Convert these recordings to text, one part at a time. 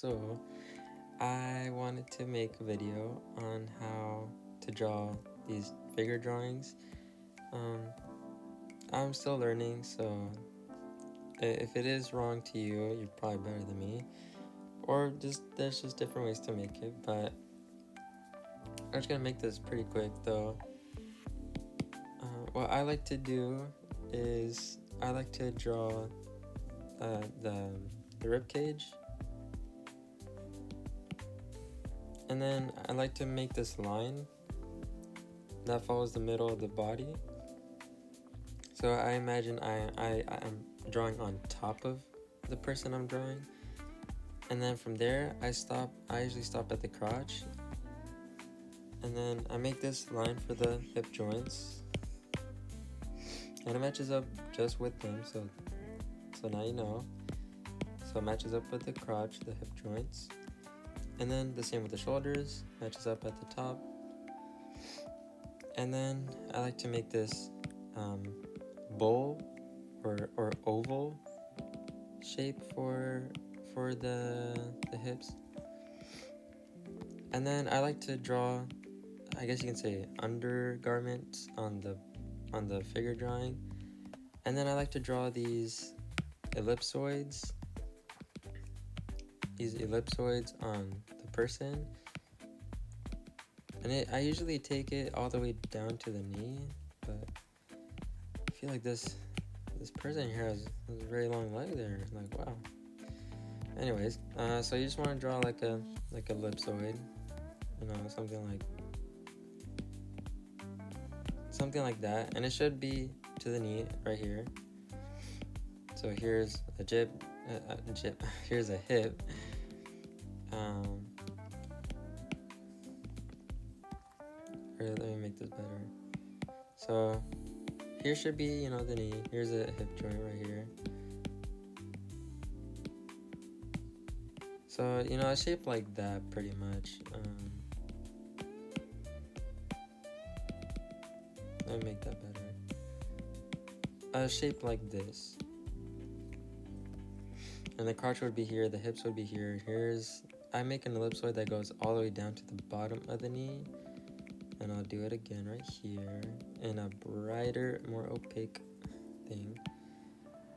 So, I wanted to make a video on how to draw these figure drawings. I'm still learning, so if it is wrong to you, you're probably better than me. Or there's just different ways to make it, but I'm just gonna make this pretty quick though. What I like to do is I like to draw the rib cage. And then I like to make this line that follows the middle of the body. So I imagine I'm drawing on top of the person I'm drawing. And then from there, I usually stop at the crotch. And then I make this line for the hip joints. And it matches up just with them, so now you know. So it matches up with the crotch, the hip joints. And then the same with the shoulders, matches up at the top. And then I like to make this bowl or oval shape for the hips. And then I like to draw, I guess you can say, undergarments on the figure drawing. And then I like to draw these ellipsoids on the person. And I usually take it all the way down to the knee, but I feel like this person here has a very long leg there. Like, wow. Anyways, so you just want to draw like a ellipsoid, something like that, and it should be to the knee right here. So here's a here's a hip. Let me make this better. So here should be, the knee. Here's a hip joint right here. So, a shape like that pretty much. Let me make that better. A shape like this. And the crotch would be here, the hips would be here. I make an ellipsoid that goes all the way down to the bottom of the knee. And I'll do it again right here in a brighter, more opaque thing.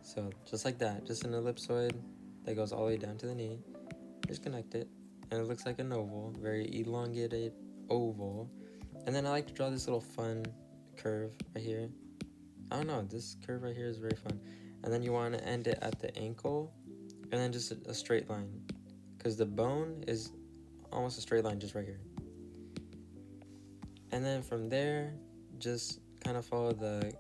So just like that, just an ellipsoid that goes all the way down to the knee. Just connect it, and it looks like an oval, very elongated oval. And then I like to draw this little fun curve right here. I don't know, this curve right here is very fun. And then you want to end it at the ankle, and then just a straight line, because the bone is almost a straight line just right here. And then from there, just kind of follow the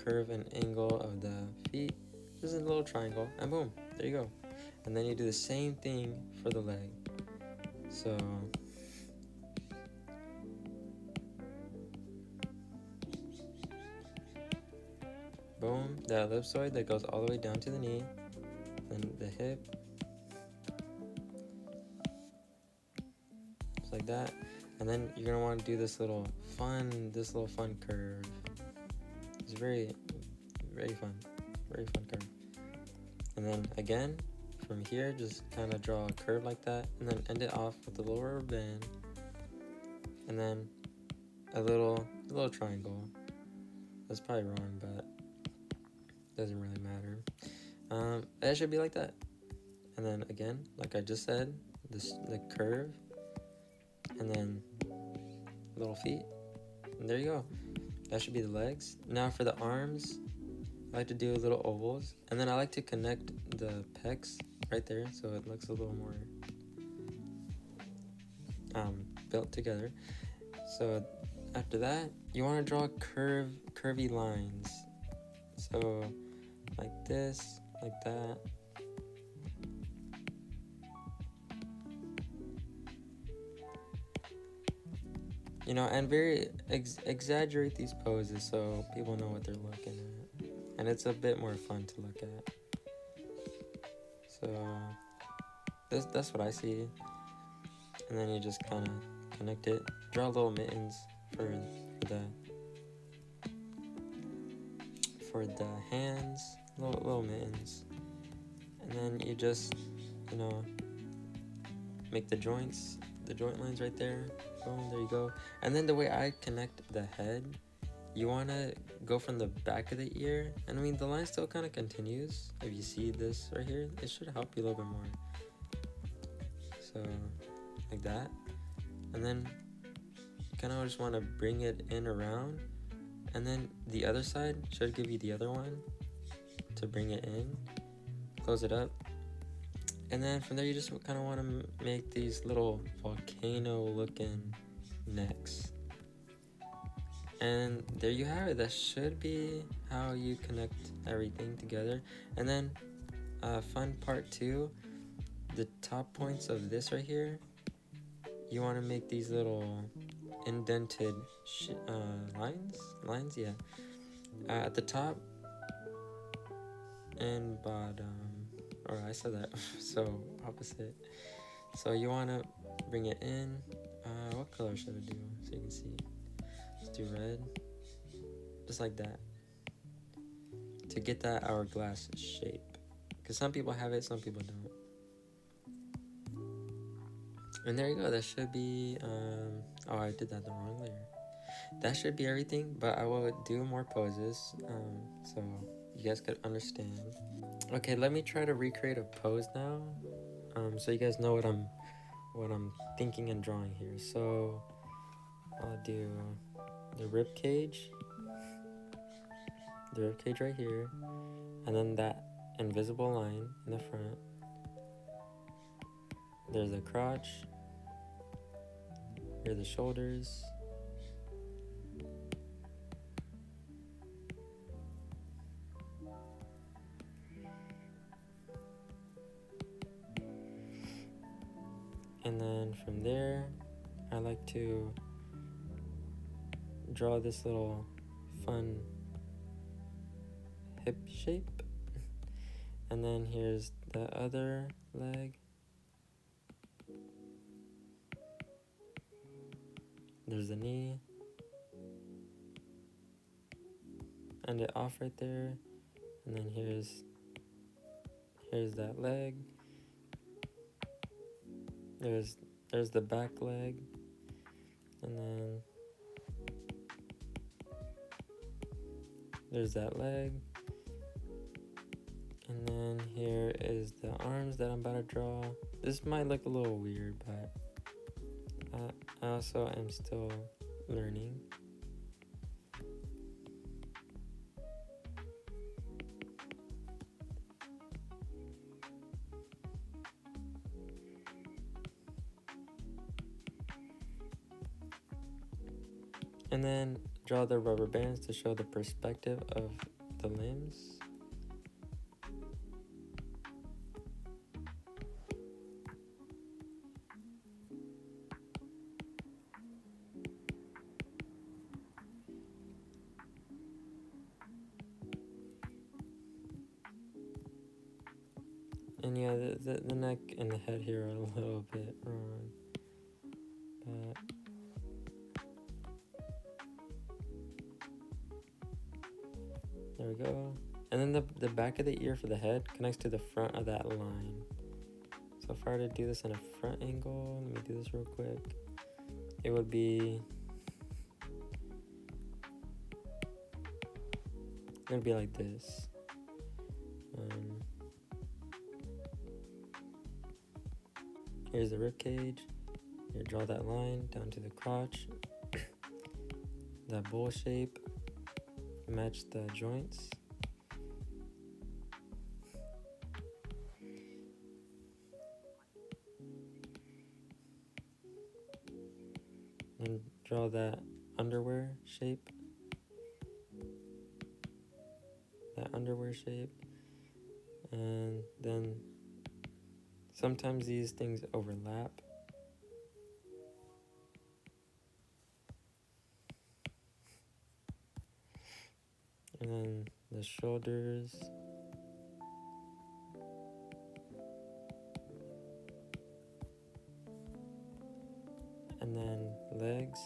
curve and angle of the feet. Just a little triangle, and boom, there you go. And then you do the same thing for the leg. So boom, that ellipsoid that goes all the way down to the knee, then the hip, just like that. And then you're gonna want to do this little fun curve. It's very, very fun curve. And then again, from here, just kind of draw a curve like that, and then end it off with a little rubber band, and then a little triangle. That's probably wrong, but doesn't really matter. It should be like that. And then again, like I just said, the curve, and then little feet, and there you go. That should be the legs. Now for the arms, I like to do little ovals, and then I like to connect the pecs right there so it looks a little more built together. So after that, you want to draw curvy lines. So like this, like that. And very exaggerate these poses so people know what they're looking at. And it's a bit more fun to look at. So that's what I see. And then you just kind of connect it. Draw little mittens for the hands, little mittens. And then you just, make the joint lines right there. Boom, there you go. And then the way I connect the head, you want to go from the back of the ear, and I mean the line still kind of continues. If you see this right here, it should help you a little bit more. So like that, and then you kind of just want to bring it in around, and then the other side should give you the other one to bring it in, close it up, and then from there you just kind of want to make these little volcano looking necks. And there you have it. That should be how you connect everything together. And then fun part 2, the top points of this right here, you want to make these little indented lines, yeah, at the top and bottom, or I said that so opposite. So you want to bring it in. What color should I do so you can see? Let's do red, just like that, to get that hourglass shape, because some people have it, some people don't. And there you go. That should be oh, I did that the wrong layer. That should be everything, but I will do more poses so you guys could understand. Okay, let me try to recreate a pose now, so you guys know what I'm thinking and drawing here. So I'll do the rib cage right here, and then that invisible line in the front. There's the crotch, here are the shoulders, and then from there I like to draw this little fun hip shape, and then here's the other leg. There's the knee, end it off right there, and then here's that leg. There's the back leg, and then there's that leg, and then here is the arms that I'm about to draw. This might look a little weird, but I also am still learning. And then draw the rubber bands to show the perspective of the limbs. And yeah, the neck and the head here are a little bit wrong, but there we go. And then the back of the ear for the head connects to the front of that line. So if I were to do this in a front angle, let me do this real quick. It would be like this. Here's the rib cage. Here, draw that line down to the crotch. That bowl shape, match the joints. And draw that underwear shape. And then sometimes these things overlap. And then the shoulders. And then legs.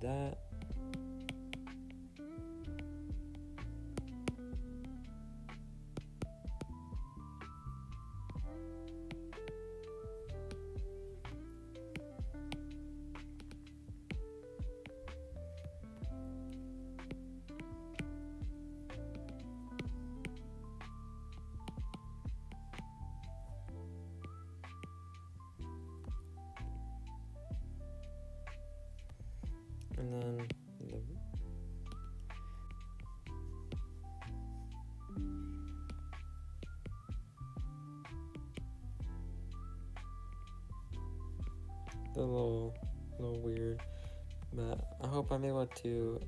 that. And then the little weird, but I hope I'm able to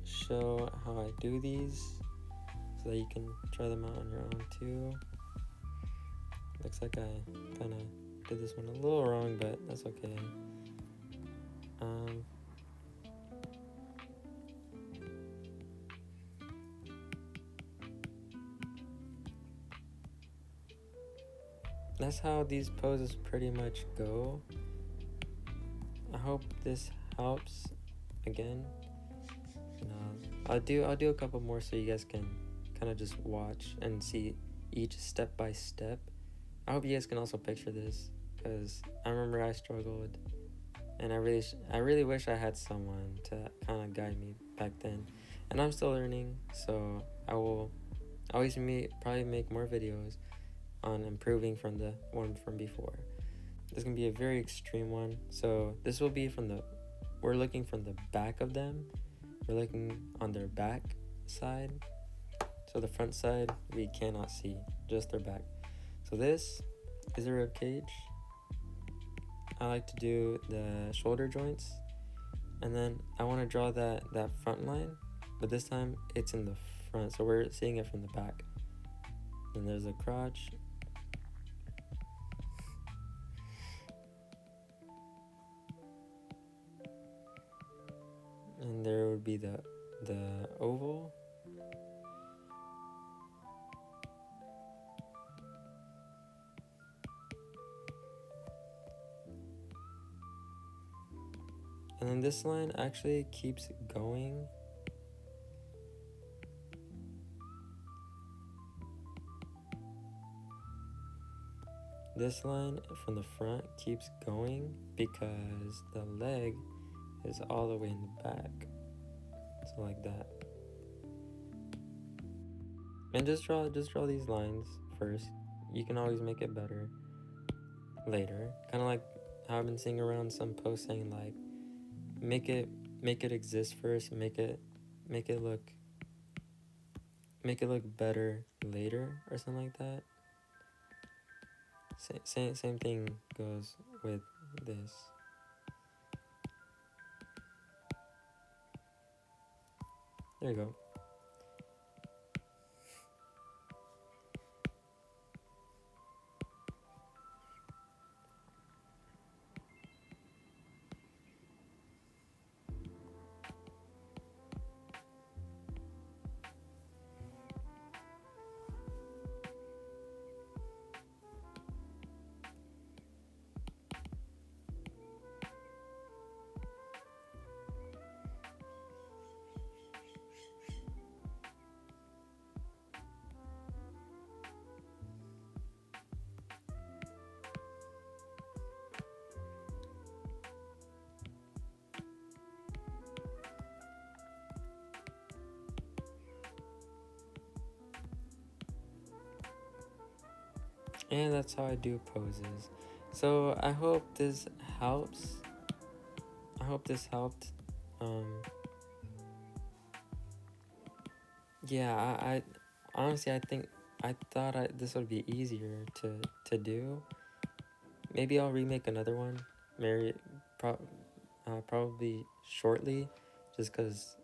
show how I do these so that you can try them out on your own too. Looks like I kind of did this one a little wrong, but that's okay. That's how these poses pretty much go. I hope this helps. Again, I'll do a couple more so you guys can kind of just watch and see each step by step. I hope you guys can also picture this, because I remember I struggled, and I really wish I had someone to kind of guide me back then. And I'm still learning, so I will always probably make more videos on improving from the one from before. This is gonna be a very extreme one. So this will be we're looking from the back of them. We're looking on their back side. So the front side we cannot see, just their back. So this is a rib cage. I like to do the shoulder joints, and then I want to draw that front line, but this time it's in the front, so we're seeing it from the back. Then there's a crotch. And there would be the oval. And then this line actually keeps going. This line from the front keeps going because the leg is all the way in the back. So like that. And just draw these lines first. You can always make it better later. Kind of like how I've been seeing around some posts saying like make it exist first, make it look better later or something like that. Same thing goes with this. There you go. And that's how I do poses. So I hope this helps. I hope this helped. Yeah, I honestly I thought this would be easier to do. Maybe I'll remake another one, probably shortly, just because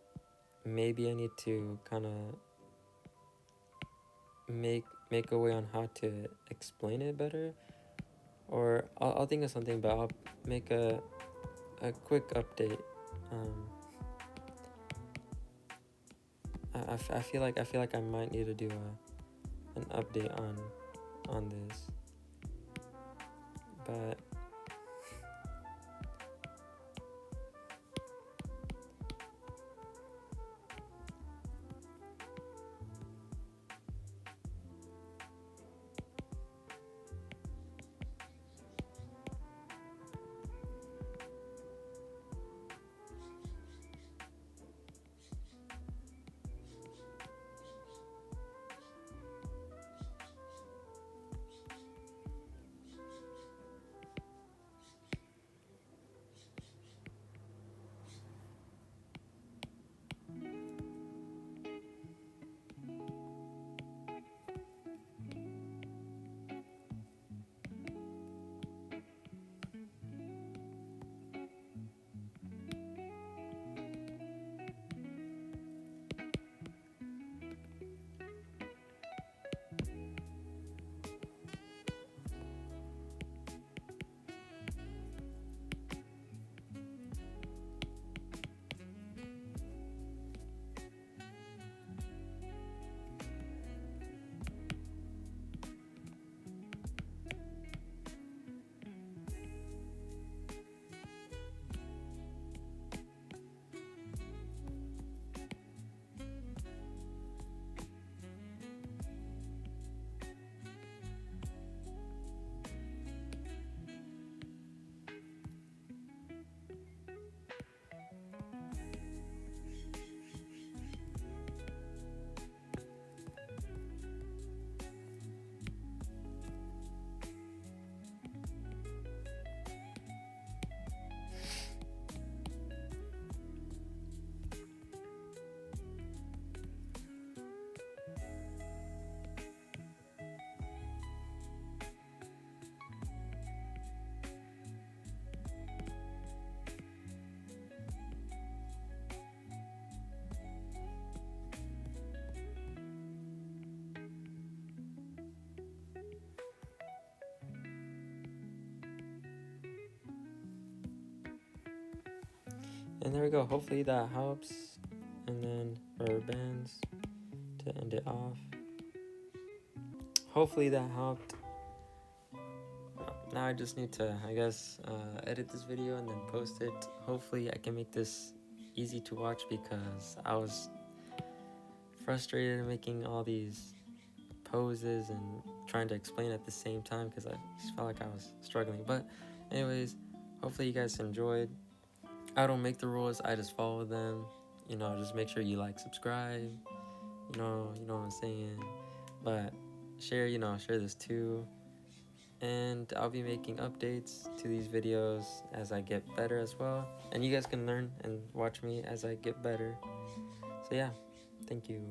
maybe I need to kind of make a way on how to explain it better, or I'll think of something, but I'll make a quick update. I feel like I might need to do an update on this, but And there we go. Hopefully that helps. And then rubber bands to end it off. Hopefully that helped. Now I just need to, I guess, edit this video and then post it. Hopefully I can make this easy to watch, because I was frustrated making all these poses and trying to explain at the same time, because I just felt like I was struggling. But anyways, hopefully you guys enjoyed. I don't make the rules, I just follow them. You know, just make sure you like, subscribe, you know what I'm saying. But share, share this too. And I'll be making updates to these videos as I get better as well. And you guys can learn and watch me as I get better. So yeah, thank you.